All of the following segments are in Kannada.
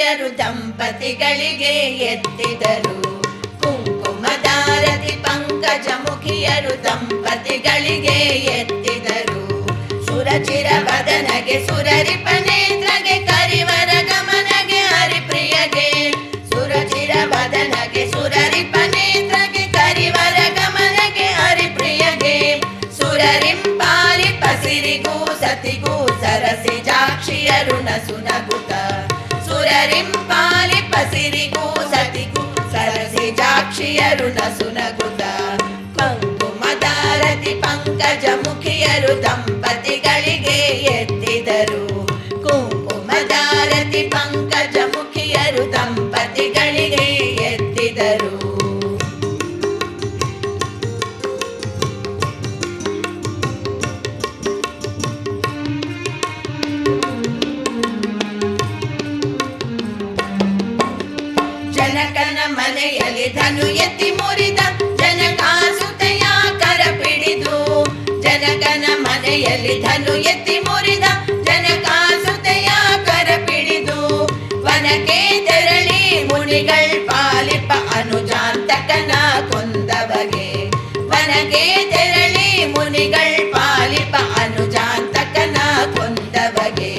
ಮುಖಿಯರು ದಂಪತಿಗಳಿಗೆ ಎತ್ತಿದರು. ಕುಂಕುಮದಾರತಿ ಪಂಕಜ ಮುಖಿಯರು ದಂಪತಿಗಳಿಗೆ ಎತ್ತಿದರು. ಸುರಚಿರ ವದನಗೆ ಸುರರಿಪ ನೇತ್ರಗೆ ಕರಿವರ ಗಮನಗೆ ಹರಿಪ್ರಿಯಗೆ. ಸುರಚಿರ ವದನಗೆ ಸುರರಿಪ ನೇತ್ರಗೆ ಕರಿವರ ಗಮನಗೆ ಹರಿಪ್ರಿಯಗೆ. ಸುರರಿಂಪಾಲಿ ಪಸಿರಿಗೂ ಸತಿಗೂ ಸರಸಿ ಜಾಕ್ಷಿಯರು ನಸುನಗುತ. ಸುರರಿಂಪಾಲಿ ಪಸಿರಿಗೂ ಸತಿಗೂ ಸರಸಿ ಜಾಕ್ಷಿಯರು ನಸುನಗುತ. ಕುಂಕುಮದಾರತಿ ಪಂಕಜ ಮುಖಿಯರು ದಂಪತಿಗಳಿಗೆ ಎತ್ತಿದರು. ಕುಂಕುಮದಾರತಿ ಪಂಕಜ ಮುಖಿಯರು ದಂಪತಿಗಳಿಗೆ ಎತ್ತಿದರು. ಜನಕನ ಮನೆಯಲ್ಲಿ ಧನು ಎತ್ತಿ ಮುರಿದ ಜನಕಾಸುತೆಯ ಕರ ಪಿಡಿದು. ಜನಕನ ಮನೆಯಲ್ಲಿ ಧನು ಎತ್ತಿ ಮುರಿದ ಜನಕಾಸುತೆಯ ಕರ ಪಿಡಿದು. ವನಕ್ಕೆ ತೆರಳಿ ಮುನಿಗಳ್ ಪಾಲಿಪ ಅನುಜಾಂತಕನ ಕೊಂದವಗೆ. ವನಕ್ಕೆ ತೆರಳಿ ಮುನಿಗಳ್ ಪಾಲಿಪ ಅನುಜಾಂತಕನ ಕೊಂದವಗೆ.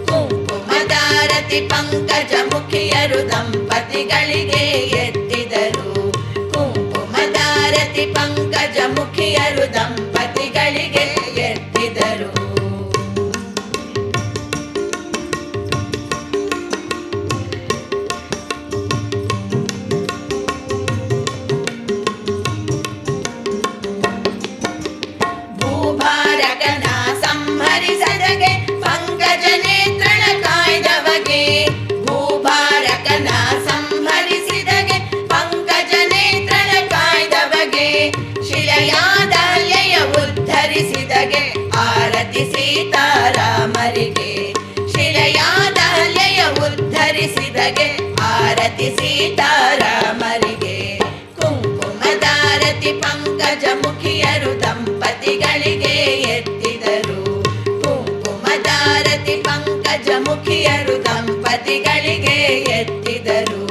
ಕುಂಕುಮದಾರತಿ ಪಂಕಜ ಮುಖಿಯರು ದಂಪತಿಗಳಿಗೆ ಎತ್ತಿದರು. ಕುಂಕುಮದಾರತಿ ಪಂಕಜ ಮುಖಿಯರು ದಂಪತಿಗಳಿಗೆ ಎತ್ತಿದರು. ಭೂಭಾರಕನ ಸಂಹರಿಸದಗೆ ಪಂಕಜ ನೇತ್ರನ ಕಾಯ್ದವಗೆ. ಭೂಭಾರಕನ ಸಂಹರಿಸಿದಗೆ ಪಂಕಜ ನೇತ್ರನ ಕಾಯ್ದವಗೆ. ಶಿಲೆಯಾದಲ್ಯಯ ಉದ್ಧರಿಸಿದಗೆ ಆರತಿ ಸೀತಾರಾಮರಿಗೆ. ಶಿಲೆಯಾದಲ್ಯಯ ಉದ್ಧರಿಸಿದಗೆ ಆರತಿ ಸೀತಾರಾಮರಿಗೆ. ಕುಂಕುಮದಾರತಿ ಪಂಕಜ ಮುಖಿಯರು ದಂಪತಿಗಳಿಗೆ ಎತ್ತಿದರು. ಕುಂಕುಮದಾರತಿ ಪಂಕಜ ಮುಖಿಯರು ದಂಪತಿಗಳಿಗೆ ಎತ್ತಿದರು.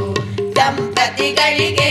ದಂಪತಿಗಳಿಗೆ